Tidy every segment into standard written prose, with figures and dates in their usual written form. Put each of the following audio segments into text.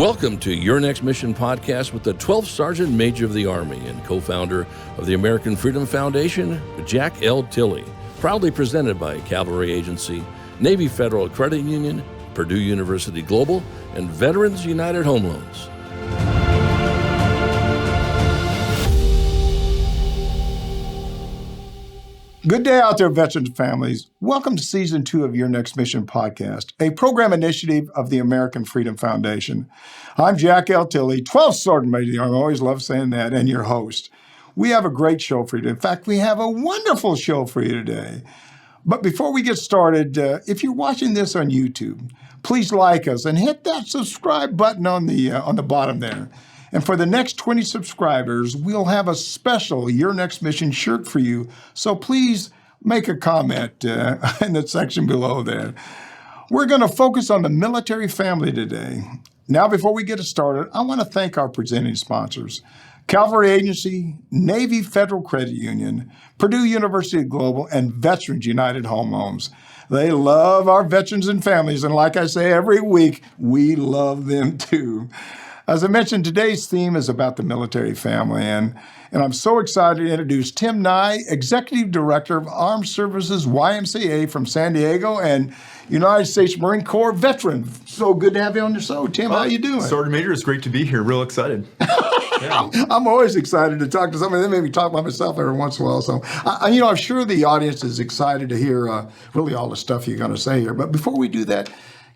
Welcome to Your Next Mission podcast with the 12th Sergeant Major of the Army and co-founder of the American Freedom Foundation, Jack L. Tilley. Proudly presented by Cavalry Agency, Navy Federal Credit Union, Purdue University Global, and Veterans United Home Loans. Good day out there, veterans and families. Welcome to Season 2 of Your Next Mission podcast, a program initiative of the American Freedom Foundation. I'm Jack L. Tilley, 12th Sergeant Major of the Army. I always love saying that, and your host. We have a great show for you today. In fact, we have a wonderful show for you today. But before we get started, if you're watching this on YouTube, please like us and hit that subscribe button on the bottom there. And for the next 20 subscribers, we'll have a special Your Next Mission shirt for you. So please make a comment in the section below there. We're going to focus on the military family today. Now, before we get started, I want to thank our presenting sponsors: Cavalry Agency, Navy Federal Credit Union, Purdue University Global, and Veterans United Home Loans. They love our veterans and families, and like I say every week, we love them too. As I mentioned, today's theme is about the military family, and I'm so excited to introduce Tim Nye, Executive Director of Armed Services YMCA from San Diego and United States Marine Corps veteran. So good to have you on the show. Tim, how you doing? Sergeant Major, it's great to be here. Real excited. Yeah. I'm always excited to talk to somebody. They maybe talk by myself every once in a while. So, I'm sure the audience is excited to hear really all the stuff you're going to say here. But before we do that,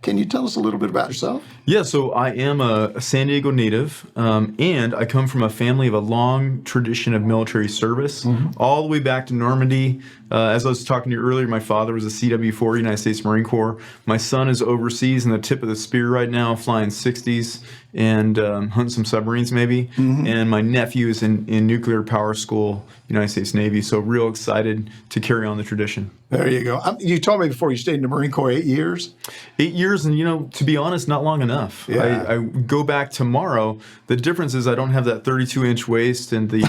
can you tell us a little bit about yourself? Yeah, so I am a San Diego native, and I come from a family of a long tradition of military service, all the way back to Normandy. As I was talking to you earlier, my father was a CW-4, United States Marine Corps. My son is overseas in the tip of the spear right now, flying 60s and hunting some submarines maybe. And my nephew is in nuclear power school, United States Navy. So real excited to carry on the tradition. There you go. You told me before you stayed in the Marine Corps 8 years. 8 years, and to be honest, not long enough. Yeah. I go back tomorrow. The difference is I don't have that 32-inch waist and the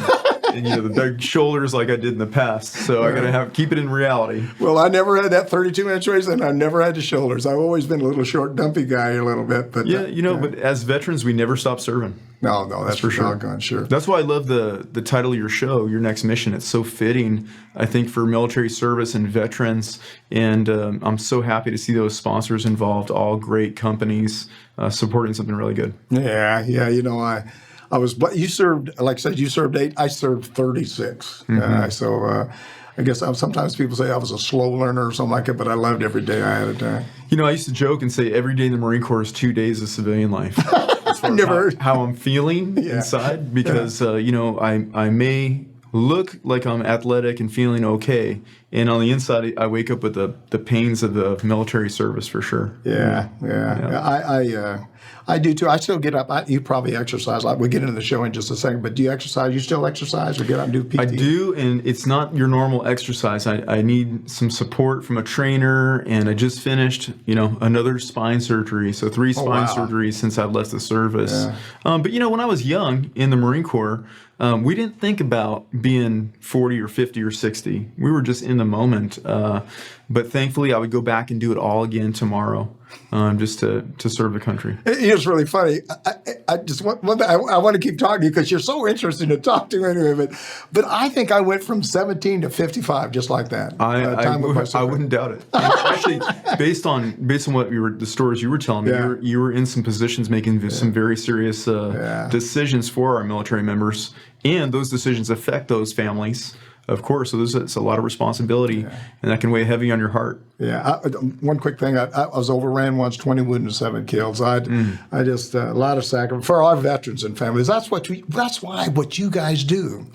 the big shoulders like I did in the past. So I got to keep it in reality. Well, I never had that 32-inch waist, and I never had the shoulders. I've always been a little short, dumpy guy a little bit. But but as veterans, we never stop serving. No, that's for sure. Doggone sure. That's why I love the title of your show, Your Next Mission. It's so fitting, I think, for military service and veterans. And I'm so happy to see those sponsors involved, all great companies supporting something really good. Yeah. You served, like I said, you served 8. I served 36. So I guess sometimes people say I was a slow learner or something like that, but I loved every day I had it. I used to joke and say every day in the Marine Corps is 2 days of civilian life. How I'm feeling inside, because I may look like I'm athletic and feeling okay, and on the inside I wake up with the pains of the military service for sure. Yeah. I do too. I still get up. You probably exercise. We'll get into the show in just a second, but do you exercise? You still exercise or get up and do PT? I do, and it's not your normal exercise. I need some support from a trainer, and I just finished, another spine surgery. So 3 spine surgeries since I left the service. Yeah. But when I was young in the Marine Corps, we didn't think about being 40 or 50 or 60. We were just in the moment. But thankfully, I would go back and do it all again tomorrow, just to serve the country. It's really funny. I just want to keep talking to you because you're so interesting to talk to anyway. But I think I went from 17 to 55 just like that. I wouldn't doubt it. Actually, based on what the stories you were telling me, you were in some positions making some very serious decisions for our military members, and those decisions affect those families. Of course, so it's a lot of responsibility, and that can weigh heavy on your heart. Yeah. One quick thing: I was overran once, 20 wounded and 7 killed. So I just a lot of sacrifice for our veterans and families. That's why what you guys do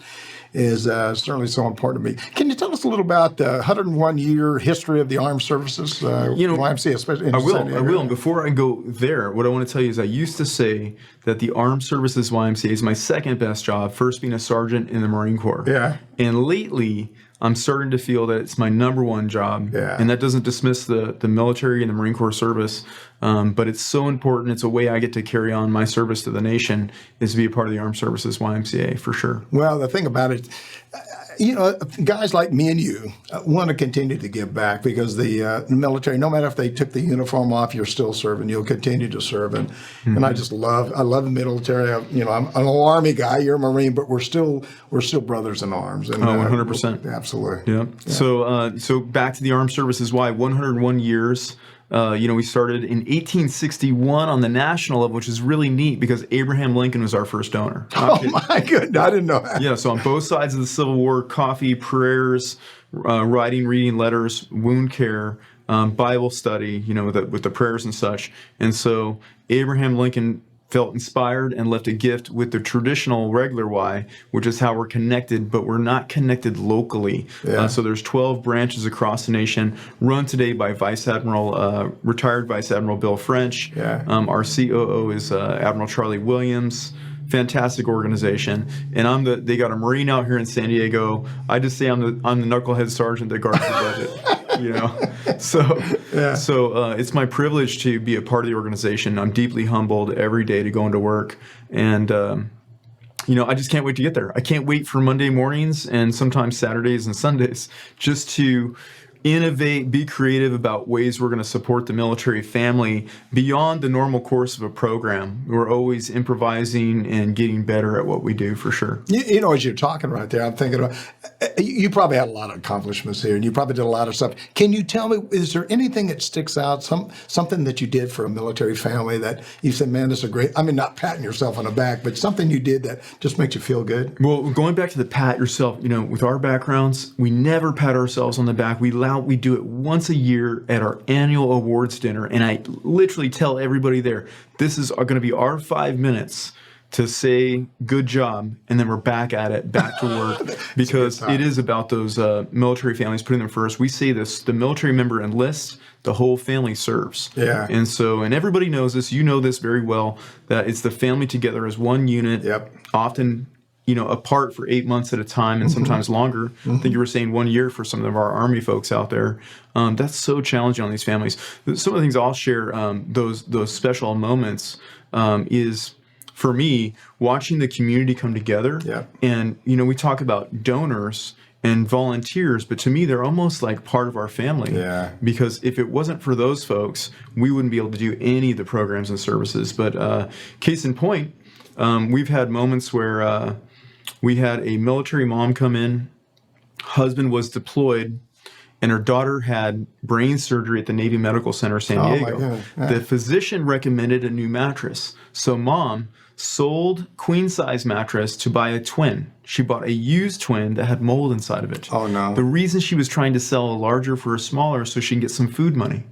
is certainly so important to me. Can you tell us a little about the 101-year history of the Armed Services YMCA, especially in San Diego? I will. And before I go there, what I want to tell you is I used to say that the Armed Services YMCA is my second best job, first being a sergeant in the Marine Corps. Yeah. And lately, I'm starting to feel that it's my number one job. Yeah. And that doesn't dismiss the military and the Marine Corps service, but it's so important. It's a way I get to carry on my service to the nation, is to be a part of the Armed Services YMCA, for sure. Well, the thing about it, guys like me and you want to continue to give back because the military, no matter if they took the uniform off, you're still serving. You'll continue to serve, and I just love the military. I'm an Army guy. You're a Marine, but we're still brothers in arms. And, 100%. Absolutely. Yeah. So back to the Armed Services Y, 101 years. We started in 1861 on the national level, which is really neat because Abraham Lincoln was our first donor. Oh, my goodness. I didn't know that. Yeah, so on both sides of the Civil War, coffee, prayers, writing, reading letters, wound care, Bible study, with the prayers and such. And so Abraham Lincoln felt inspired and left a gift with the traditional regular Y, which is how we're connected, but we're not connected locally. Yeah. So there's 12 branches across the nation, run today by retired Vice Admiral Bill French. Yeah. Our COO is Admiral Charlie Williams. Fantastic organization, and they got a Marine out here in San Diego. I just say I'm the knucklehead sergeant that guards the budget. So it's my privilege to be a part of the organization. I'm deeply humbled every day to go into work, and I just can't wait to get there. I can't wait for Monday mornings and sometimes Saturdays and Sundays just to innovate, be creative about ways we're going to support the military family beyond the normal course of a program. We're always improvising and getting better at what we do, for sure. As you're talking right there, I'm thinking about, you probably had a lot of accomplishments here, and you probably did a lot of stuff. Can you tell me, is there anything that sticks out, something that you did for a military family that you said, man, this is a great, not patting yourself on the back, but something you did that just makes you feel good? Well, going back to the pat yourself, with our backgrounds, we never pat ourselves on the back. We do it once a year at our annual awards dinner, and I literally tell everybody there, this is going to be our 5 minutes to say good job, and then we're back at it, back to work, because it is about those military families, putting them first. We say this, the military member enlists, the whole family serves. Yeah. And everybody knows this, you know this very well, that it's the family together as one unit, often apart for 8 months at a time and sometimes longer. I think you were saying 1 year for some of our Army folks out there. That's so challenging on these families. Some of the things I'll share, those special moments, is for me, watching the community come together. Yeah. And, we talk about donors and volunteers, but to me, they're almost like part of our family. Yeah. Because if it wasn't for those folks, we wouldn't be able to do any of the programs and services. But case in point, we've had moments where we had a military mom come in, husband was deployed, and her daughter had brain surgery at the Navy Medical Center, San Diego. Oh, my God. Yeah. The physician recommended a new mattress. So mom sold queen-size mattress to buy a twin. She bought a used twin that had mold inside of it. Oh, no. The reason she was trying to sell a larger for a smaller so she can get some food money.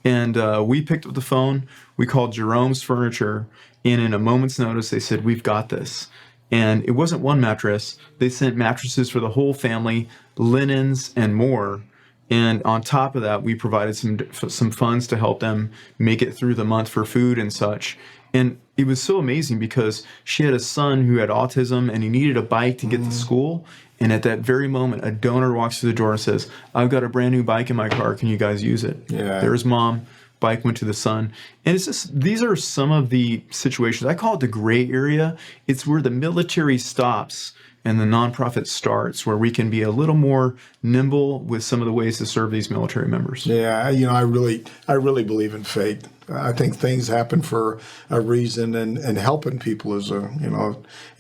And we picked up the phone. We called Jerome's Furniture, and in a moment's notice, they said, we've got this. And it wasn't one mattress. They sent mattresses for the whole family, linens, and more. And on top of that, we provided some funds to help them make it through the month for food and such. And it was so amazing because she had a son who had autism and he needed a bike to get to school. And at that very moment, a donor walks through the door and says, I've got a brand new bike in my car. Can you guys use it? Yeah. There's mom. Bike went to the son. And it's just, these are some of the situations. I call it the gray area. It's where the military stops and the nonprofit starts, where we can be a little more nimble with some of the ways to serve these military members. Yeah, I really believe in fate. I think things happen for a reason, and helping people is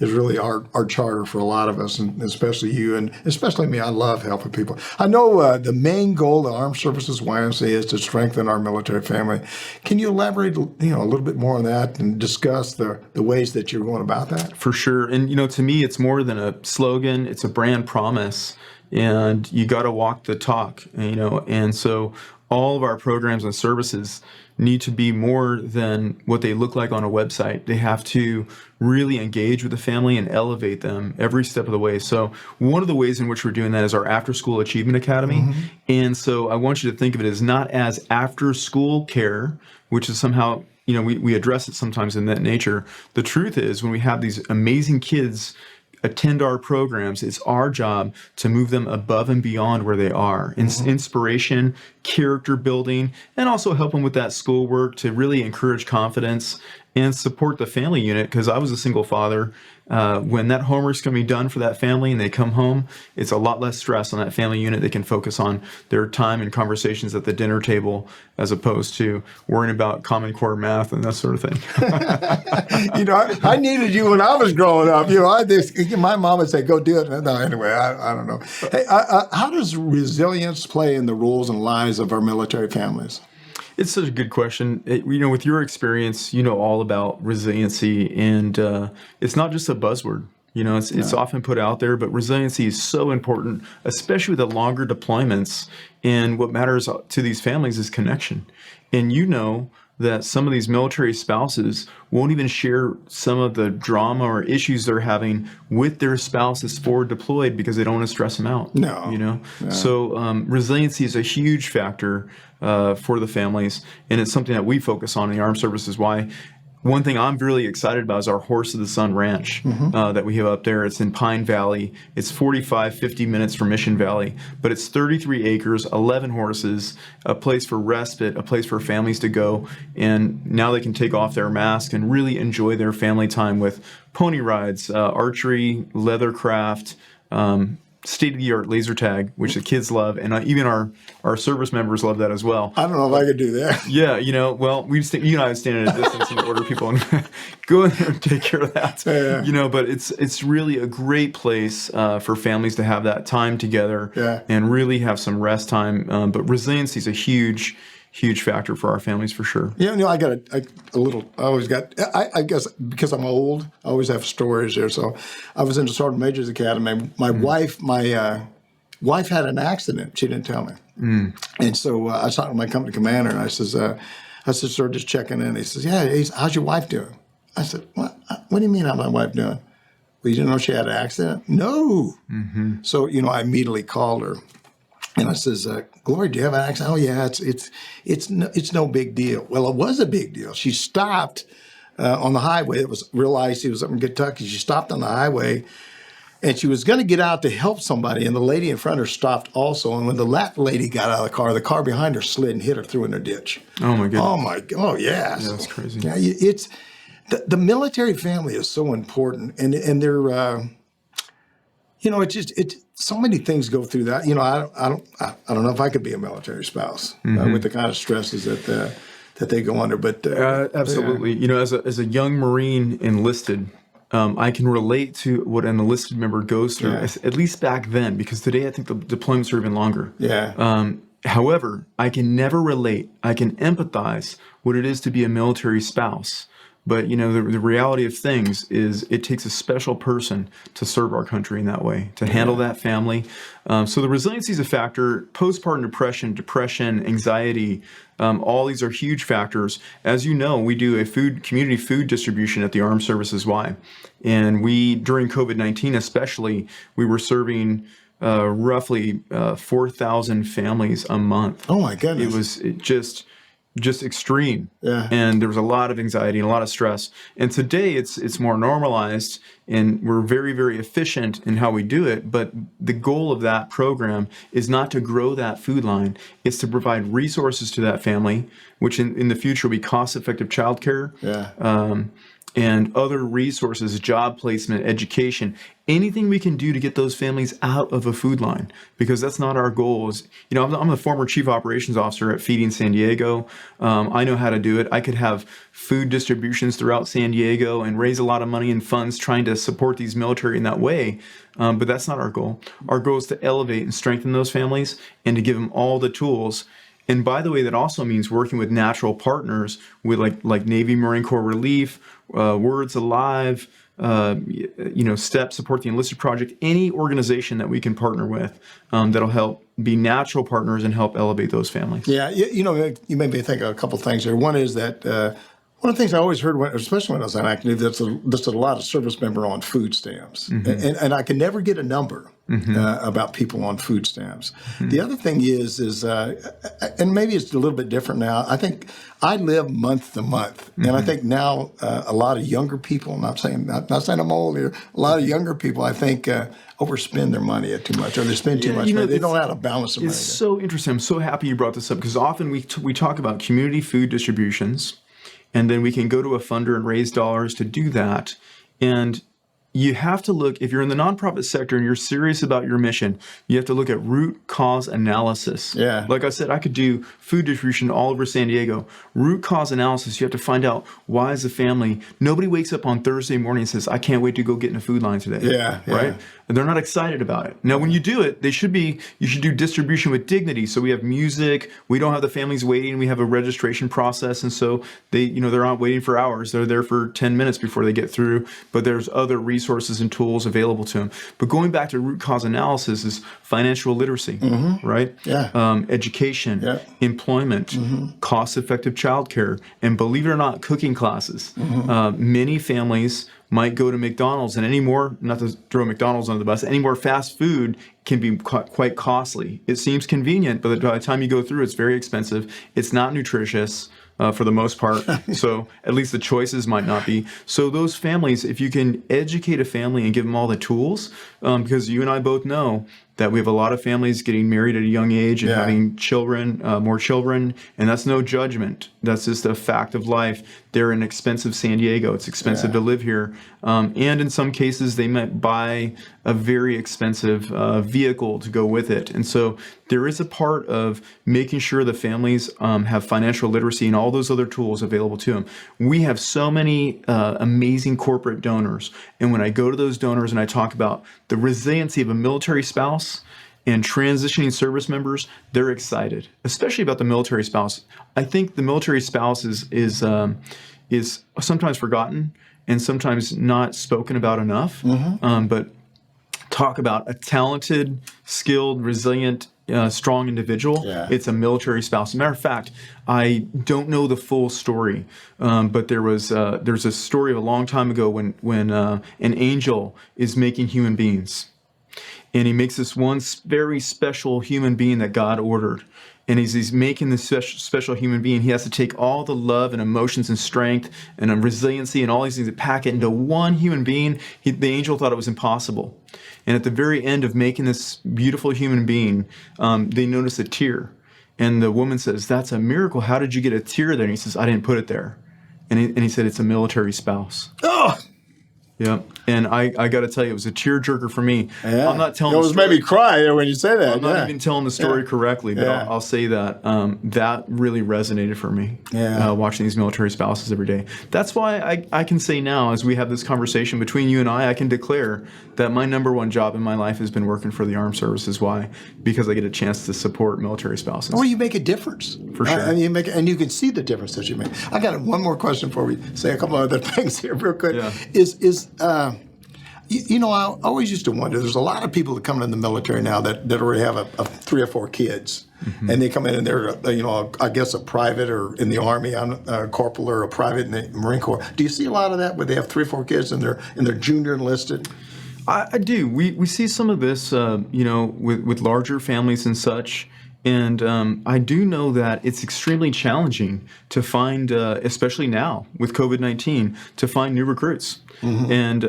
really our charter for a lot of us, and especially you, and especially me. I love helping people. I know the main goal of Armed Services YMCA is to strengthen our military family. Can you elaborate, a little bit more on that and discuss the ways that you're going about that? For sure, and to me, it's more than a slogan; it's a brand promise, and you got to walk the talk. And so all of our programs and services need to be more than what they look like on a website. They have to really engage with the family and elevate them every step of the way. So one of the ways in which we're doing that is our After School Achievement Academy. And so I want you to think of it as not as after school care, which is somehow, we address it sometimes in that nature. The truth is, when we have these amazing kids attend our programs, it's our job to move them above and beyond where they are. Inspiration, character building, and also help them with that schoolwork to really encourage confidence and support the family unit, because I was a single father. When that homework's going to be done for that family and they come home, it's a lot less stress on that family unit. They can focus on their time and conversations at the dinner table as opposed to worrying about Common Core math and that sort of thing. I needed you when I was growing up. My mom would say, go do it. No, anyway, I don't know. Hey, how does resilience play in the roles and lives of our military families? It's such a good question. With your experience, you know all about resiliency, and it's not just a buzzword. It's often put out there, but resiliency is so important, especially with the longer deployments. And what matters to these families is connection. And that some of these military spouses won't even share some of the drama or issues they're having with their spouse that's forward deployed because they don't want to stress them out. No. So resiliency is a huge factor for the families, and it's something that we focus on in the Armed Services Y. One thing I'm really excited about is our Horse of the Sun Ranch that we have up there. It's in Pine Valley. It's 50 minutes from Mission Valley, but it's 33 acres, 11 horses, a place for respite, a place for families to go. And now they can take off their mask and really enjoy their family time with pony rides, archery, leathercraft, state-of-the-art laser tag, which the kids love, and even our service members love that as well. I don't know if I could do that. Yeah, well, we just you and I stand at a distance and order people and go in there and take care of that. Yeah. But it's really a great place for families to have that time together and really have some rest time. But resiliency is a huge factor for our families for sure. I got I guess because I'm old, I always have stories there. So I was in the Sergeant Major's Academy. My wife had an accident. She didn't tell me. And so I was talking to my company commander, and I said, sir, just checking in. He says, yeah, how's your wife doing? I said, what do you mean how's my wife doing? Well, you didn't know she had an accident? No. So, I immediately called her. And I says, Gloria, do you have an accident? Oh yeah, it's no big deal. Well, it was a big deal. She stopped on the highway. It was realized she was up in Kentucky. She stopped on the highway, and she was going to get out to help somebody, and the lady in front of her stopped also. And when the last lady got out of the car behind her slid and hit her through in her ditch. Oh my goodness. Oh my. Oh yeah. Yeah, that's crazy. Yeah, it's the military family is so important, and they're. It's so many things go through that. I don't know if I could be a military spouse with the kind of stresses that they go under. But absolutely, as a young Marine enlisted, I can relate to what an enlisted member goes through. At least back then, because today I think the deployments are even longer. Yeah. However, I can never relate. I can empathize what it is to be a military spouse. But, the reality of things is it takes a special person to serve our country in that way, to handle that family. So the resiliency is a factor. Postpartum depression, anxiety, all these are huge factors. As you know, we do a community food distribution at the Armed Services Y. And during COVID-19 especially, we were serving roughly 4,000 families a month. Oh, my goodness. It was just extreme. Yeah. And there was a lot of anxiety and a lot of stress. And today it's more normalized, and we're very, very efficient in how we do it. But the goal of that program is not to grow that food line. It's to provide resources to that family, which in the future will be cost-effective childcare. Yeah. And other resources, job placement, education, anything we can do to get those families out of a food line, because that's not our goal. I'm the former chief operations officer at Feeding San Diego. I know how to do it. I could have food distributions throughout San Diego and raise a lot of money and funds trying to support these military in that way. But that's not our goal. Our goal is to elevate and strengthen those families and to give them all the tools. And by the way, that also means working with natural partners with like Navy Marine Corps Relief, Words Alive, STEP, Support the Enlisted Project, any organization that we can partner with that'll help be natural partners and help elevate those families. Yeah, you made me think of a couple things there. One is that one of the things I always heard, especially when I was on active, there's a lot of service member on food stamps, and I can never get a number about people on food stamps. The other thing is and maybe it's a little bit different now. I think I live month to month, and I think now a lot of younger people. Not saying I'm old here. A lot of younger people, I think, overspend their money too much, or they spend too much money. They don't know how to balance their money. It's so interesting. I'm so happy you brought this up, because often we talk about community food distributions. And then we can go to a funder and raise dollars to do that. And you have to look, if you're in the nonprofit sector and you're serious about your mission, you have to look at root cause analysis. Yeah. Like I said, I could do food distribution all over San Diego. Root cause analysis, you have to find out why is the family, nobody wakes up on Thursday morning and says, I can't wait to go get in a food line today. Yeah. Right? And they're not excited about it. Now, when you do it, you should do distribution with dignity. So we have music, we don't have the families waiting, we have a registration process. And so they're not waiting for hours. They're there for 10 minutes before they get through, but there's other resources and tools available to them. But going back to root cause analysis is financial literacy, right? Yeah. Education, employment, cost-effective childcare, and believe it or not, cooking classes. Many families might go to McDonald's, and not to throw McDonald's under the bus, any more fast food can be quite costly. It seems convenient, but by the time you go through, it's very expensive. It's not nutritious for the most part, so at least the choices might not be. So those families, if you can educate a family and give them all the tools, because you and I both know that we have a lot of families getting married at a young age and having children, more children, and that's no judgment. That's just a fact of life. They're in expensive San Diego. It's expensive to live here. And in some cases, they might buy a very expensive vehicle to go with it. And so there is a part of making sure the families have financial literacy and all those other tools available to them. We have so many amazing corporate donors. And when I go to those donors and I talk about the resiliency of a military spouse, and transitioning service members, they're excited, especially about the military spouse. I think the military spouse is sometimes forgotten and sometimes not spoken about enough. But talk about a talented, skilled, resilient, strong individual. It's a military spouse. As a matter of fact, I don't know the full story, but there's a story of a long time ago when an angel is making human beings. And he makes this one very special human being that God ordered. And as he's making this special human being, he has to take all the love and emotions and strength and resiliency and all these things and pack it into one human being. The angel thought it was impossible. And at the very end of making this beautiful human being, they notice a tear. And the woman says, "That's a miracle. How did you get a tear there?" And he says, "I didn't put it there." And he said, "It's a military spouse." Oh! Yeah, and I got to tell you, it was a tearjerker for me. Yeah. I'm not telling. It was made me cry when you say that. I'm not even telling the story correctly, but I'll say that that really resonated for me. Watching these military spouses every day. That's why I can say now, as we have this conversation between you and I can declare that my number one job in my life has been working for the Armed Services. Why? Because I get a chance to support military spouses. Well, you make a difference. For sure. And you can see the difference that you make. I got one more question before we say a couple other things here real quick. I always used to wonder, there's a lot of people that come in the military now that already have 3 or 4 kids. And they come in and they're, I guess a private or in the Army, a corporal or a private in the Marine Corps. Do you see a lot of that where they have 3 or 4 kids and they're junior enlisted? I do. We see some of this, with larger families and such. And I do know that it's extremely challenging to find, especially now with COVID-19, to find new recruits. And,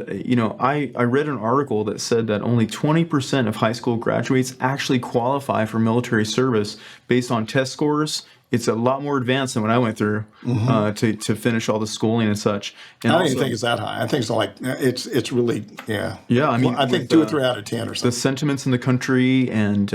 I read an article that said that only 20% of high school graduates actually qualify for military service based on test scores. It's a lot more advanced than what I went through to finish all the schooling and such. And I don't even think it's that high. I think it's really, Yeah, I mean, I think 2 or 3 out of 10 or something. The sentiments in the country and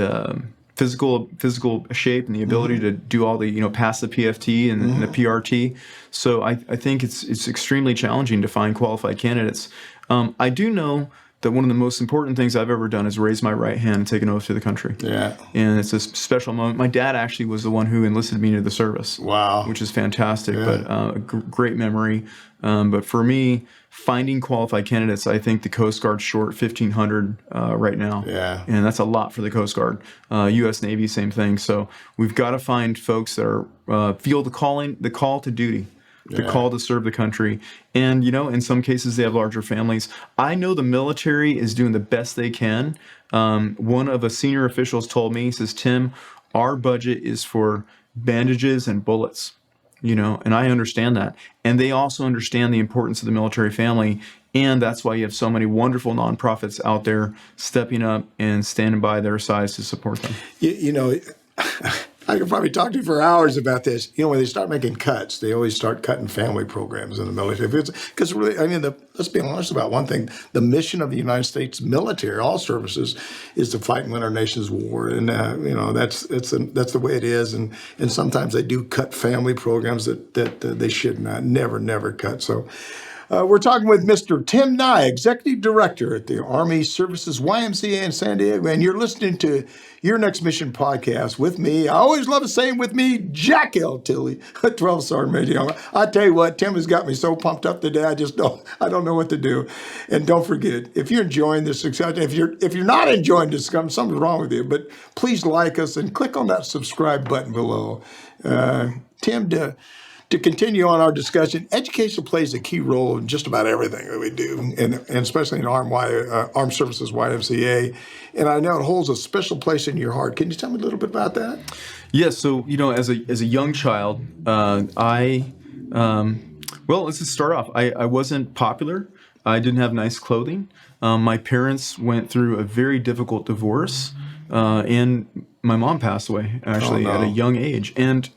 physical shape and the ability to do all the, pass the PFT and the PRT. So I think it's extremely challenging to find qualified candidates. I do know that one of the most important things I've ever done is raise my right hand and take an oath to the country. Yeah. And it's a special moment. My dad actually was the one who enlisted me into the service. Wow. Which is fantastic, but a great memory. But for me, finding qualified candidates, I think the Coast Guard's short 1,500 right now. Yeah. And that's a lot for the Coast Guard. U.S. Navy, same thing. So we've got to find folks that are feel the call to duty. The call to serve the country. And, in some cases, they have larger families. I know the military is doing the best they can. One of the senior officials told me, he says, "Tim, our budget is for bandages and bullets." And I understand that. And they also understand the importance of the military family. And that's why you have so many wonderful nonprofits out there stepping up and standing by their sides to support them. I could probably talk to you for hours about this. You know, when they start making cuts, they always start cutting family programs in the military. Because really, I mean, let's be honest about one thing. The mission of the United States military, all services, is to fight and win our nation's war. And, that's the way it is. And sometimes they do cut family programs that they should never cut. So we're talking with Mr. Tim Nye, Executive Director at the Armed Services YMCA in San Diego, and you're listening to Your Next Mission podcast with me. I always love to say with me, Jack L. Tilley, 12 Sergeant Major. I tell you what, Tim has got me so pumped up today. I don't know what to do. And don't forget, if you're enjoying this, if you're not enjoying this, something's wrong with you. But please like us and click on that subscribe button below. Tim, to continue on our discussion, education plays a key role in just about everything that we do, and especially in Armed Services YMCA. And I know it holds a special place in your heart. Can you tell me a little bit about that? Yes. So, as a young child, let's just start off. I wasn't popular. I didn't have nice clothing. My parents went through a very difficult divorce, and my mom passed away actually at a young age. And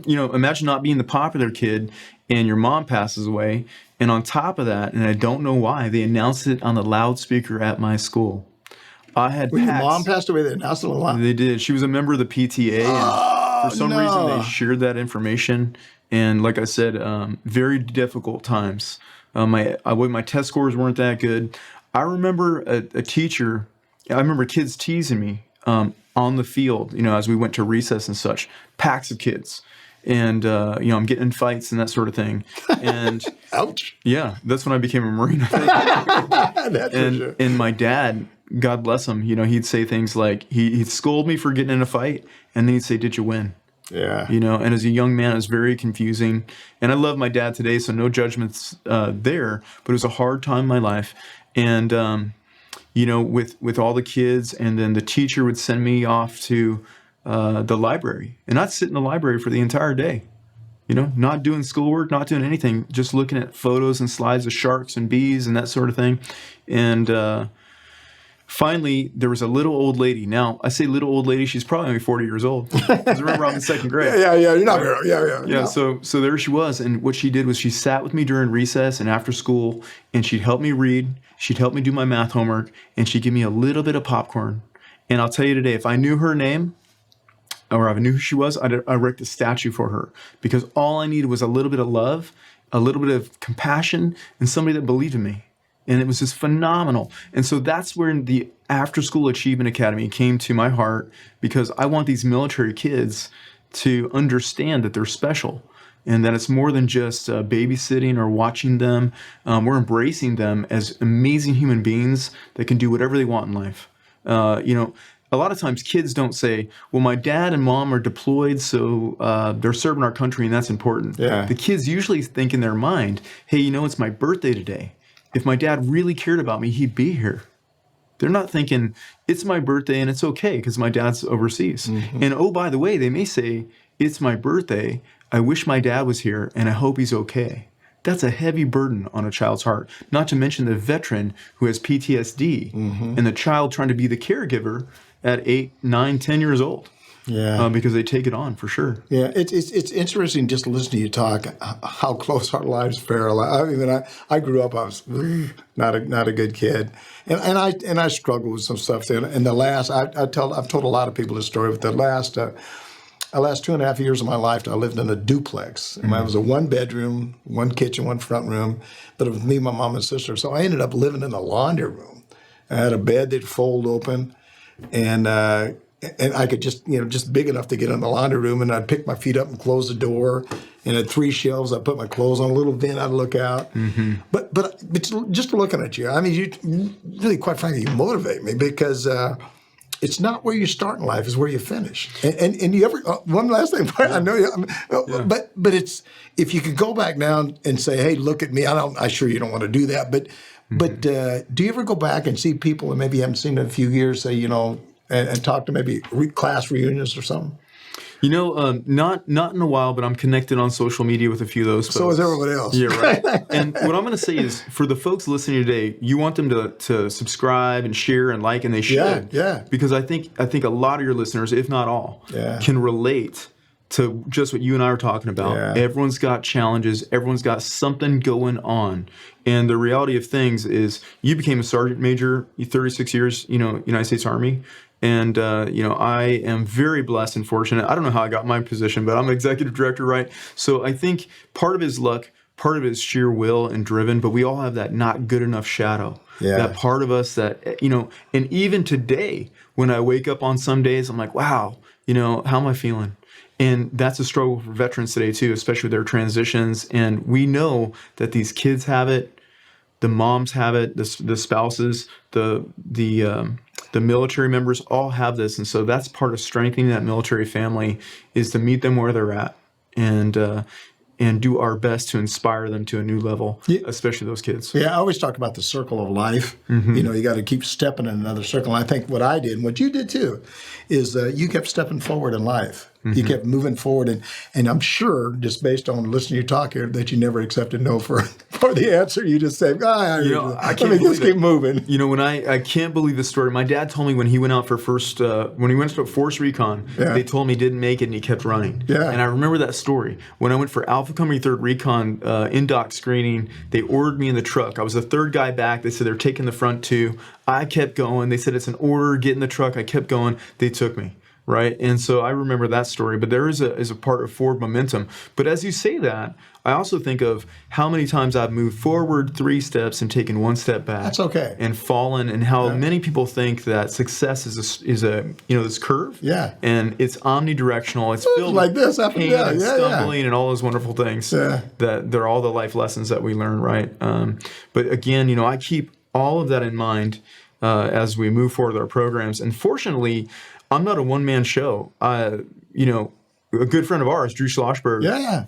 imagine not being the popular kid and your mom passes away. And on top of that, and I don't know why, they announced it on the loudspeaker at my school. I had when your mom passed away, they announced it on the loudspeaker? They did. She was a member of the PTA. And for some reason, they shared that information. And like I said, very difficult times. My test scores weren't that good. I remember a teacher, I remember kids teasing me on the field, as we went to recess and such, packs of kids. And, I'm getting in fights and that sort of thing. And ouch. Yeah, that's when I became a Marine, I think. That's for sure. And my dad, God bless him, he'd say things like, he'd scold me for getting in a fight, and then he'd say, "Did you win?" Yeah. And as a young man, it was very confusing. And I love my dad today, so no judgments there, but it was a hard time in my life. And, with all the kids, and then the teacher would send me off to the library. And I'd sit in the library for the entire day, not doing schoolwork, not doing anything, just looking at photos and slides of sharks and bees and that sort of thing. And finally, there was a little old lady. Now, I say little old lady, she's probably only 40 years old. Because remember, I'm in second grade. Yeah, you're not very, yeah. Yeah, so there she was. And what she did was she sat with me during recess and after school, and she'd help me read. She'd help me do my math homework, and she'd give me a little bit of popcorn. And I'll tell you today, if I knew her name, or I knew who she was, I'd erect a statue for her. Because all I needed was a little bit of love, a little bit of compassion, and somebody that believed in me. And it was just phenomenal. And so that's where the After School Achievement Academy came to my heart, because I want these military kids to understand that they're special and that it's more than just babysitting or watching them. We're embracing them as amazing human beings that can do whatever they want in life. A lot of times kids don't say, well, my dad and mom are deployed, so they're serving our country, and that's important. Yeah. The kids usually think in their mind, hey, it's my birthday today. If my dad really cared about me, he'd be here. They're not thinking, it's my birthday and it's okay because my dad's overseas. Mm-hmm. And oh, by the way, they may say, it's my birthday, I wish my dad was here, and I hope he's okay. That's a heavy burden on a child's heart. Not to mention the veteran who has PTSD, mm-hmm. and the child trying to be the caregiver at 8, 9, 10 years old. Yeah, because they take it on for sure. Yeah, it's interesting just to listen to you talk how close our lives parallel. I mean, I grew up. I was not a good kid, and I struggled with some stuff. And the last I've told a lot of people this story. But the last 2.5 years of my life, I lived in a duplex. Mm-hmm. It was a 1-bedroom, 1 kitchen, 1 front room, but it was me, my mom, and sister. So I ended up living in a laundry room. I had a bed that'd fold open, and I could just big enough to get in the laundry room, and I'd pick my feet up and close the door, and at 3 shelves, I'd put my clothes on a little vent, I'd look out. Mm-hmm. But just looking at you, I mean, you really, quite frankly, you motivate me, because it's not where you start in life, it's where you finish. And you ever, one last thing, I know you, yeah. but it's, if you could go back now and say, hey, look at me, I'm sure you don't want to do that, but do you ever go back and see people that maybe you haven't seen in a few years, say, and talk to maybe class reunions or something? Not in a while, but I'm connected on social media with a few of those folks. So is everybody else. Yeah, right. And what I'm going to say is, for the folks listening today, you want them to subscribe and share and like, and they should. Yeah. Because I think a lot of your listeners, if not all, can relate to just what you and I are talking about. Yeah. Everyone's got challenges. Everyone's got something going on. And the reality of things is, you became a sergeant major, 36 years, United States Army. And, I am very blessed and fortunate. I don't know how I got my position, but I'm executive director, right? So I think part of it is luck, part of it is sheer will and driven, but we all have that not good enough shadow. Yeah. That part of us that, and even today, when I wake up on some days, I'm like, wow, how am I feeling? And that's a struggle for veterans today too, especially with their transitions. And we know that these kids have it, the moms have it, the spouses, the military members all have this. And so that's part of strengthening that military family, is to meet them where they're at and do our best to inspire them to a new level, especially those kids. Yeah, I always talk about the circle of life. Mm-hmm. You got to keep stepping in another circle. And I think what I did, and what you did too, is you kept stepping forward in life. Mm-hmm. You kept moving forward. And I'm sure, just based on listening to you talk here, that you never accepted no for the answer. You just say, I can't just keep moving. When I can't believe the story. My dad told me when he went out for when he went to Force Recon, they told me he didn't make it and he kept running. Yeah. And I remember that story. When I went for Alpha Company 3rd Recon in-dock screening, they ordered me in the truck. I was the third guy back. They said they're taking the front two. I kept going. They said it's an order, get in the truck. I kept going. They took me. Right. And so I remember that story, but there is a part of forward momentum. But as you say that, I also think of how many times I've moved forward 3 steps and taken 1 step back. That's okay. And fallen, and how many people think that success is a this curve. Yeah. And it's omnidirectional. It's filled like this, with up and pain down. and stumbling and all those wonderful things. Yeah. That they're all the life lessons that we learn, right? But again, I keep all of that in mind as we move forward with our programs. And fortunately, I'm not a one-man show. A good friend of ours, Drew Schlossberg,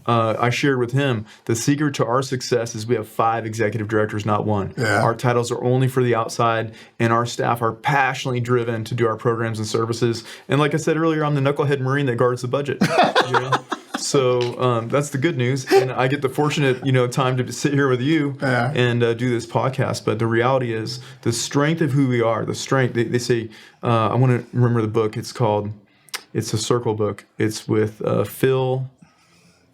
I shared with him, the secret to our success is we have 5 executive directors, not 1. Yeah. Our titles are only for the outside, and our staff are passionately driven to do our programs and services. And like I said earlier, I'm the knucklehead Marine that guards the budget. So that's the good news. And I get the fortunate, time to sit here with you and do this podcast. But the reality is the strength of who we are, the strength, they say, I want to remember the book. It's a Circle book. It's with Phil.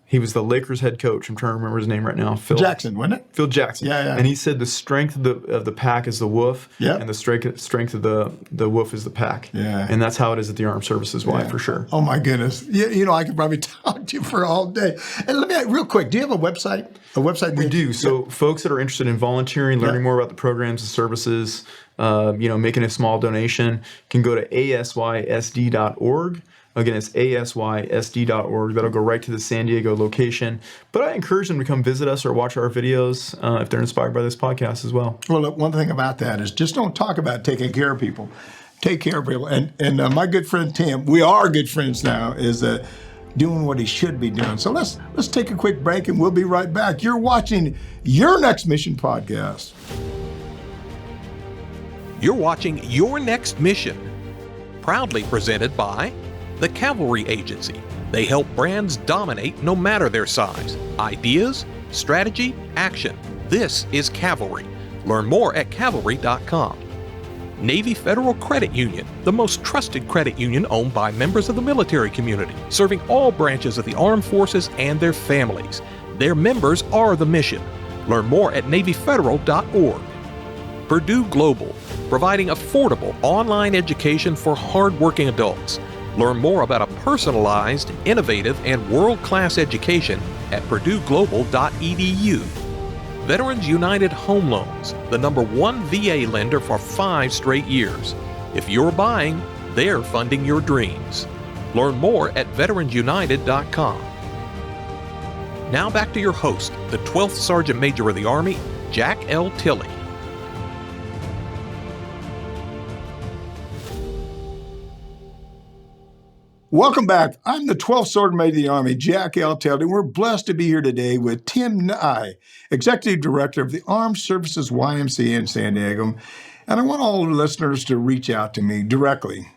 He was the Lakers head coach. I'm trying to remember his name right now. Phil Jackson, wasn't it? Phil Jackson. Yeah. And he said the strength of the pack is the wolf, and the strength of the wolf is the pack. Yeah. And that's how it is at the Armed Services Y, for sure. Oh my goodness. I could probably talk to you for all day. And let me real quick. Do you have a website? We do. So folks that are interested in volunteering, learning more about the programs and services, making a small donation, can go to asysd.org. Again, it's asysd.org. That'll go right to the San Diego location. But I encourage them to come visit us or watch our videos if they're inspired by this podcast as well. Well, look, one thing about that is just don't talk about taking care of people. Take care of people. And my good friend Tim, we are good friends now, is doing what he should be doing. So let's take a quick break and we'll be right back. You're watching Your Next Mission podcast. You're watching Your Next Mission, proudly presented by the Cavalry Agency. They help brands dominate no matter their size. Ideas, strategy, action. This is Cavalry. Learn more at cavalry.com. Navy Federal Credit Union, the most trusted credit union owned by members of the military community, serving all branches of the armed forces and their families. Their members are the mission. Learn more at NavyFederal.org. Purdue Global, providing affordable online education for hardworking adults. Learn more about a personalized, innovative, and world-class education at purdueglobal.edu. Veterans United Home Loans, the #1 VA lender for 5 straight years. If you're buying, they're funding your dreams. Learn more at veteransunited.com. Now back to your host, the 12th Sergeant Major of the Army, Jack L. Tilley. Welcome back. I'm the 12th Sergeant Major of the Army, Jack L. Tilley. We're blessed to be here today with Tim Nye, Executive Director of the Armed Services YMCA in San Diego. And I want all the listeners to reach out to me directly.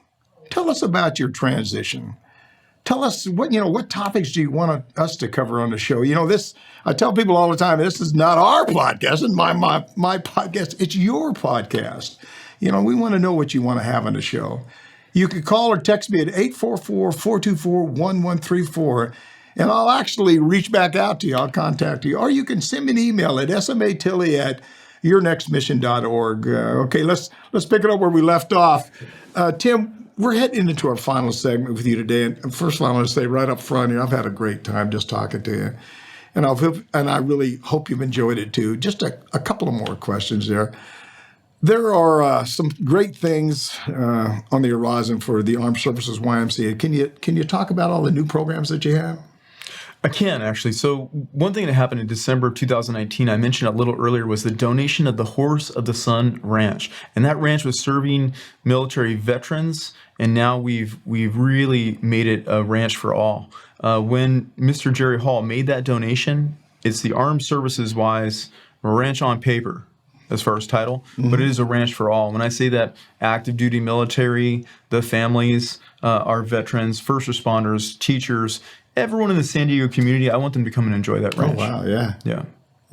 Tell us about your transition. tell us what topics do you want us to cover on the show? I tell people all the time, this is not our podcast and my podcast. It's your podcast. We want to know what you want to have on the show. You can call or text me at 844-424-1134, and I'll actually reach back out to you. I'll contact you. Or you can send me an email at smatilley@yournextmission.org. Okay, let's pick it up where we left off. Tim, we're heading into our final segment with you today. And first of all, I want to say right up front here, I've had a great time just talking to you. And I really hope you've enjoyed it too. Just a couple of more questions there. There are some great things on the horizon for the Armed Services YMCA. Can you talk about all the new programs that you have? I can, actually. So one thing that happened in December of 2019, I mentioned a little earlier, was the donation of the Horse of the Sun Ranch. And that ranch was serving military veterans, and now we've really made it a ranch for all. When Mr. Jerry Hall made that donation, it's the Armed Services Wise Ranch on paper, as far as title, but it is a ranch for all. When I say that, active duty military, the families, our veterans, first responders, teachers, everyone in the San Diego community, I want them to come and enjoy that ranch. Oh, wow, yeah. Yeah.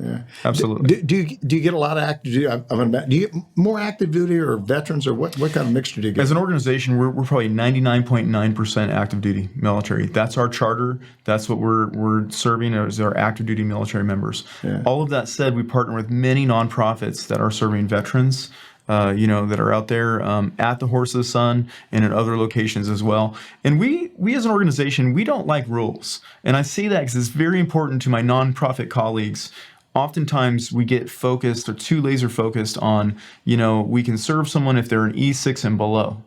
Yeah, absolutely. Do you get a lot of active duty? Do you get more active duty or veterans, or what kind of mixture do you get? As an organization, we're probably 99.9% active duty military. That's our charter. That's what we're serving as our active duty military members. Yeah. All of that said, we partner with many nonprofits that are serving veterans, that are out there at the Horse of the Sun and in other locations as well. And we as an organization, we don't like rules. And I say that because it's very important to my nonprofit colleagues. Oftentimes we get focused or too laser focused on, we can serve someone if they're an E6 and below,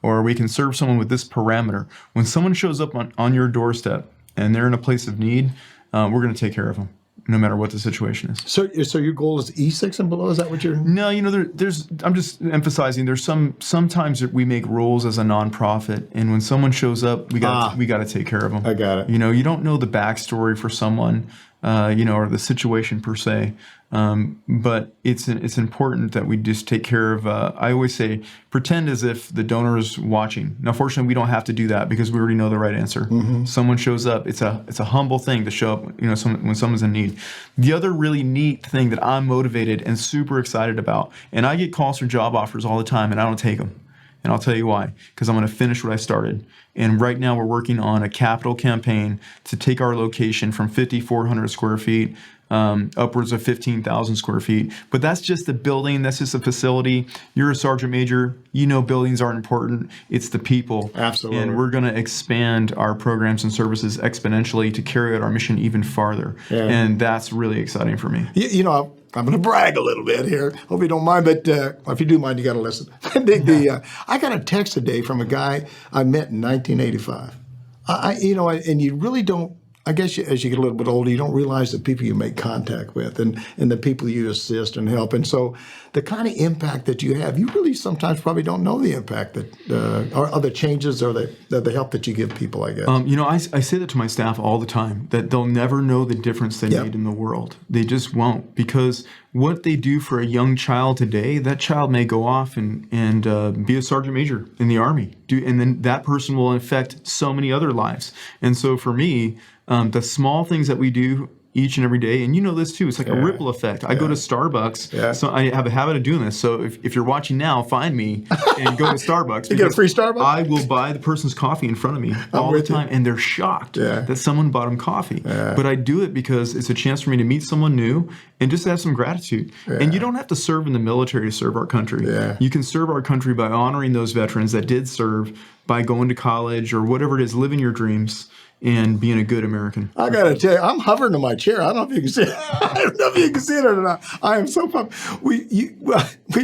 or we can serve someone with this parameter. When someone shows up on your doorstep and they're in a place of need, we're going to take care of them, no matter what the situation is. So your goal is E6 and below? Is that what you're? No, there's. I'm just emphasizing. There's sometimes that we make rules as a nonprofit, and when someone shows up, we got to take care of them. I got it. You don't know the backstory for someone, or the situation per se. But it's important that we just take care of. I always say, pretend as if the donor is watching. Now, fortunately, we don't have to do that because we already know the right answer. Mm-hmm. Someone shows up. It's a humble thing to show up. When someone's in need. The other really neat thing that I'm motivated and super excited about, and I get calls for job offers all the time, and I don't take them. And I'll tell you why. Because I'm going to finish what I started. And right now we're working on a capital campaign to take our location from 5,400 square feet upwards of 15,000 square feet. But that's just a building. That's just a facility. You're a sergeant major. Buildings aren't important. It's the people. Absolutely. And we're going to expand our programs and services exponentially to carry out our mission even farther. Yeah. And that's really exciting for me. I'm going to brag a little bit here. Hope you don't mind, but if you do mind, you got to listen. I got a text today from a guy I met in 1985. And you really don't. I guess as you get a little bit older, you don't realize the people you make contact with and the people you assist and help. And so the kind of impact that you have, you really sometimes probably don't know the impact that or the changes or the help that you give people, I guess. I say that to my staff all the time, that they'll never know the difference they made in the world. They just won't, because what they do for a young child today, that child may go off and be a sergeant major in the Army. And then that person will affect so many other lives. And so for me, the small things that we do each and every day, and you know this too, it's like a ripple effect. I go to Starbucks, so I have a habit of doing this. So if you're watching now, find me and go to Starbucks. You get a free Starbucks? I will buy the person's coffee in front of me all the time, and they're shocked that someone bought them coffee. Yeah. But I do it because it's a chance for me to meet someone new and just have some gratitude. Yeah. And you don't have to serve in the military to serve our country. Yeah. You can serve our country by honoring those veterans that did serve, by going to college or whatever it is, living your dreams and being a good American. I got to tell you, I'm hovering in my chair. I don't know if you can see it. I don't know if you can see it or not. I am so pumped. We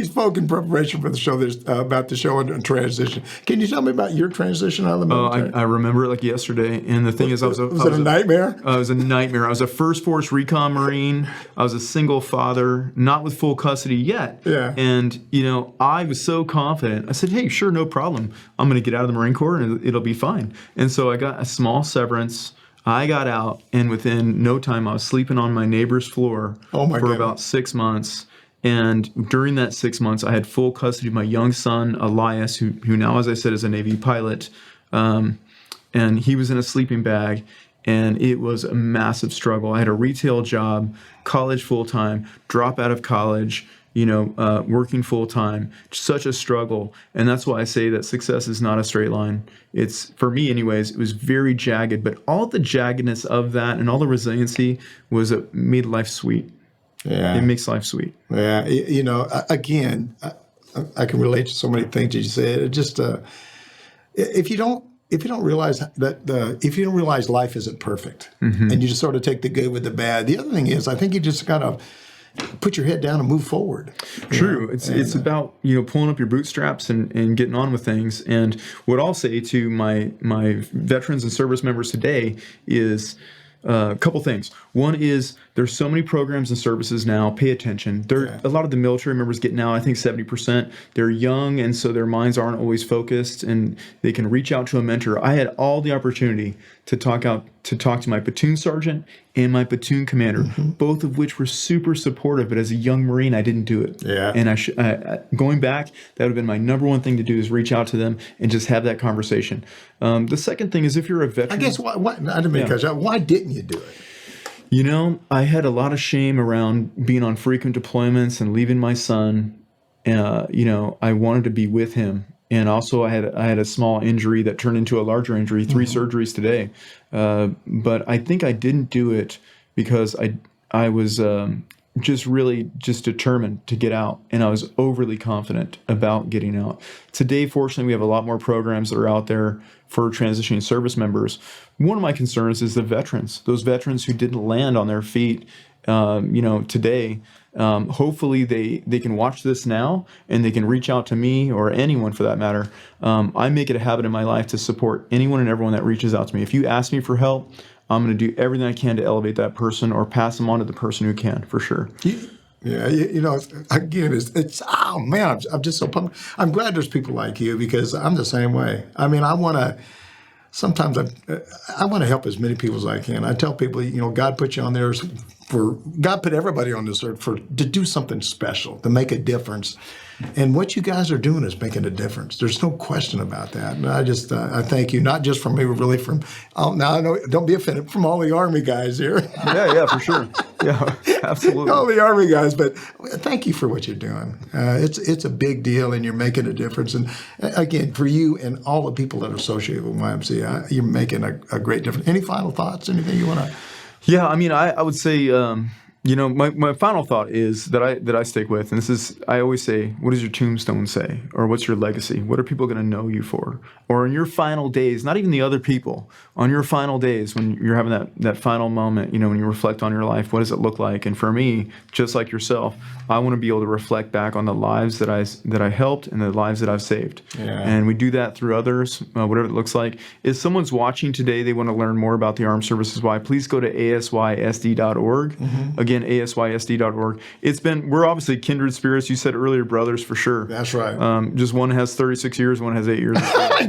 spoke in preparation for the show about the show and transition. Can you tell me about your transition out of the military? I remember it like yesterday. And the thing is, was it a nightmare? It was a nightmare. I was a First Force Recon Marine. I was a single father, not with full custody yet. Yeah. And, I was so confident. I said, hey, sure, no problem. I'm going to get out of the Marine Corps and it'll be fine. And so I got a small severance. I got out, and within no time, I was sleeping on my neighbor's floor for about 6 months. And during that 6 months, I had full custody of my young son, Elias, who now, as I said, is a Navy pilot. and he was in a sleeping bag. And it was a massive struggle. I had a retail job, college full-time, drop out of college, working full-time, such a struggle. And that's why I say that success is not a straight line. It's, for me anyways, it was very jagged, but all the jaggedness of that and all the resiliency made life sweet. Yeah. It makes life sweet. Yeah. Again, I can relate to so many things that you said. It just, if you don't realize if you don't realize life isn't perfect, and you just sort of take the good with the bad. The other thing is, I think you just gotta put your head down and move forward. True. It's about pulling up your bootstraps and getting on with things. And what I'll say to my veterans and service members today is a couple things. One is there's so many programs and services now. Pay attention. A lot of the military members get now, I think 70%. They're young, and so their minds aren't always focused, and they can reach out to a mentor. I had all the opportunity to talk to my platoon sergeant and my platoon commander, both of which were super supportive. But as a young Marine, I didn't do it. Yeah. And going back, that would have been my number one thing to do, is reach out to them and just have that conversation. The second thing is, if you're a veteran, I guess why didn't you do it? I had a lot of shame around being on frequent deployments and leaving my son. I wanted to be with him. And also I had a small injury that turned into a larger injury, 3 surgeries today. But I think I didn't do it because I was just determined to get out, and I was overly confident about getting out. Today, fortunately, we have a lot more programs that are out there for transitioning service members. One of my concerns is the veterans, those veterans who didn't land on their feet, today. Hopefully they can watch this now, and they can reach out to me or anyone for that matter. I make it a habit in my life to support anyone and everyone that reaches out to me. If you ask me for help, I'm going to do everything I can to elevate that person or pass them on to the person who can, for sure. Yeah, again, it's oh man, I'm just so pumped. I'm glad there's people like you, because I'm the same way. I mean, I want to help as many people as I can. I tell people, God put you on there God put everybody on this earth to do something special, to make a difference. And what you guys are doing is making a difference. There's no question about that. And I just, I thank you, not just from me, really from, now I know, don't be offended, from all the Army guys here. Yeah, for sure. Yeah, absolutely. All the Army guys, but thank you for what you're doing. It's a big deal, and you're making a difference. And again, for you and all the people that are associated with YMCA, you're making a great difference. Any final thoughts? Anything you want to? Yeah, I mean, I would say, my final thought is that I stick with, and this is, I always say, what does your tombstone say? Or what's your legacy? What are people going to know you for? Or in your final days, not even the other people, on your final days when you're having that final moment, when you reflect on your life, what does it look like? And for me, just like yourself, I want to be able to reflect back on the lives that I helped and the lives that I've saved. Yeah. And we do that through others, whatever it looks like. If someone's watching today, they want to learn more about the Armed Services Y, please go to asysd.org. Again, asysd.org. We're obviously kindred spirits. You said earlier, brothers, for sure. That's right. Just one has 36 years, one has 8 years.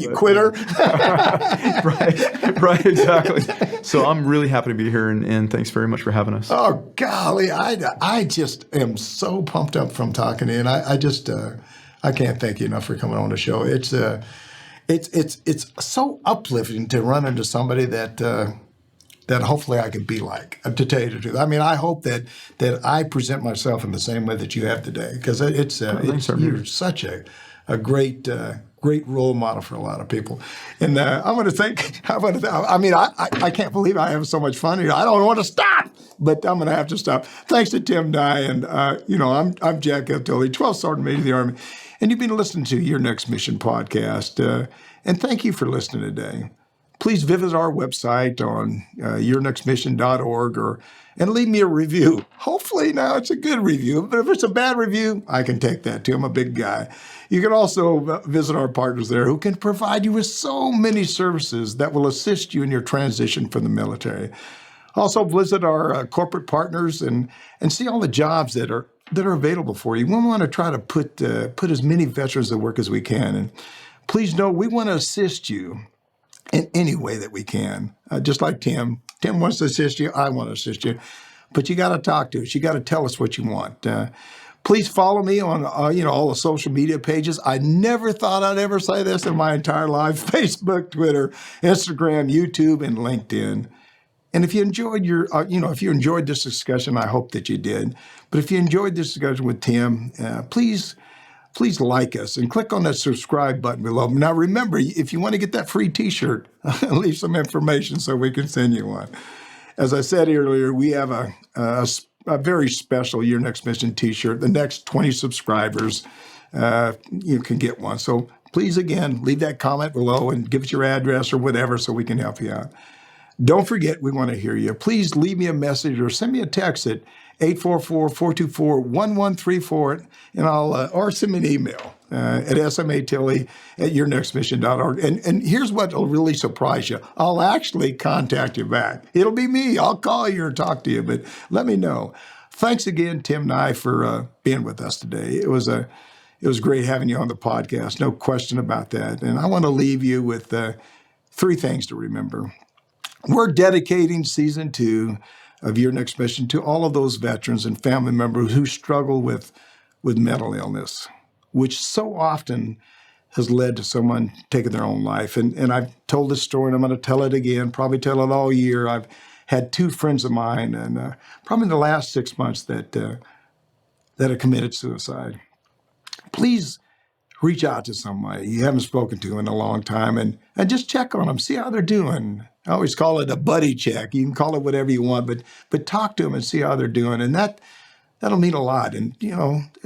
You quitter. Right, exactly. So I'm really happy to be here, and thanks very much for having us. Oh, golly, I just am so pumped up from talking to you, and I can't thank you enough for coming on the show. It's so uplifting to run into somebody that hopefully I could be like, to tell you the truth. I mean, I hope that I present myself in the same way that you have today, because you're such a great role model for a lot of people. And I can't believe I have so much fun here. I don't want to stop, but I'm going to have to stop. Thanks to Tim Dye, and I'm Jack L. Tilley, 12th Sergeant Major of the Army, and you've been listening to Your Next Mission podcast. And thank you for listening today. Please visit our website on yournextmission.org and leave me a review. Hopefully now it's a good review, but if it's a bad review, I can take that too. I'm a big guy. You can also visit our partners there who can provide you with so many services that will assist you in your transition from the military. Also visit our corporate partners and see all the jobs that are available for you. We want to try to put as many veterans to work as we can. And please know we want to assist you in any way that we can. Just like Tim. Tim wants to assist you. I want to assist you. But you got to talk to us. You got to tell us what you want. Please follow me on all the social media pages. I never thought I'd ever say this in my entire life: Facebook, Twitter, Instagram, YouTube, and LinkedIn. And if you enjoyed if you enjoyed this discussion, I hope that you did. But if you enjoyed this discussion with Tim, please like us and click on that subscribe button below. Now, remember, if you want to get that free T-shirt, leave some information so we can send you one. As I said earlier, we have a very special Your Next Mission T-shirt. The next 20 subscribers, you can get one. So please, again, leave that comment below and give us your address or whatever so we can help you out. Don't forget, we want to hear you. Please leave me a message or send me a text at 844-424-1134, and or send me an email at SMA Tilley at yournextmission.org. And here's what will really surprise you. I'll actually contact you back. It'll be me. I'll call you or talk to you, but let me know. Thanks again, Tim Nye, for being with us today. It was great having you on the podcast. No question about that. And I want to leave you with 3 things to remember. We're dedicating season 2 of Your Next Mission to all of those veterans and family members who struggle with mental illness, which so often has led to someone taking their own life. And I've told this story, and I'm going to tell it again, probably tell it all year. I've had 2 friends of mine, and probably in the last 6 months, that have committed suicide. Please reach out to somebody you haven't spoken to in a long time and just check on them, see how they're doing. I always call it a buddy check. You can call it whatever you want, but talk to them and see how they're doing. And that'll mean a lot. And,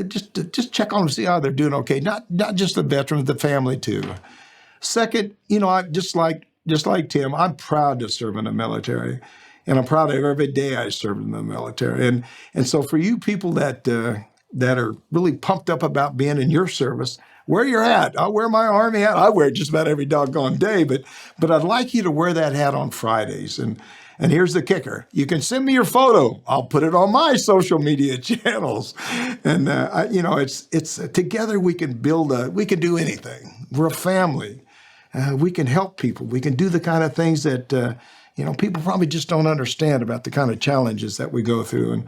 just check on them, see how they're doing okay. Not just the veterans, the family too. Second, I just like Tim, I'm proud to serve in the military. And I'm proud of every day I served in the military. And so for you people that are really pumped up about being in your service, where you're at. I wear my Army hat. I wear it just about every doggone day, but I'd like you to wear that hat on Fridays. And here's the kicker. You can send me your photo. I'll put it on my social media channels. And, it's together we can we can do anything. We're a family. We can help people. We can do the kind of things that, people probably just don't understand about the kind of challenges that we go through.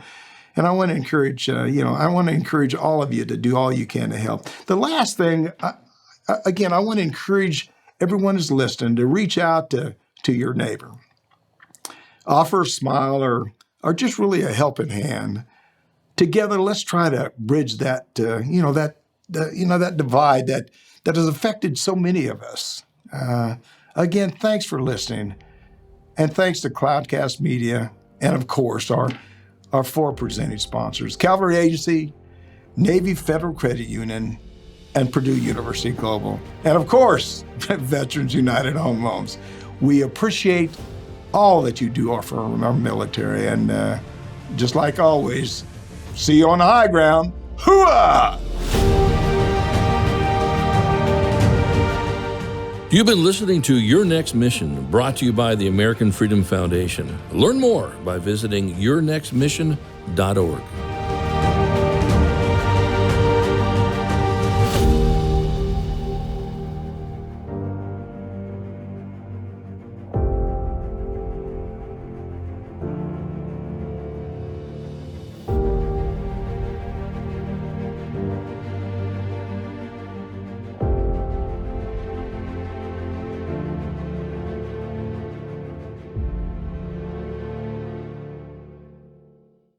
And I want to encourage, all of you to do all you can to help. The last thing, I want to encourage everyone who's listening to reach out to your neighbor. Offer a smile or just really a helping hand. Together, let's try to bridge that, that divide that has affected so many of us. Again, thanks for listening. And thanks to Cloudcast Media and, of course, our 4 presenting sponsors: Cavalry Agency, Navy Federal Credit Union, and Purdue University Global. And of course, Veterans United Home Loans. We appreciate all that you do for our military. And just like always, see you on the high ground. Hooah! You've been listening to Your Next Mission, brought to you by the American Freedom Foundation. Learn more by visiting yournextmission.org.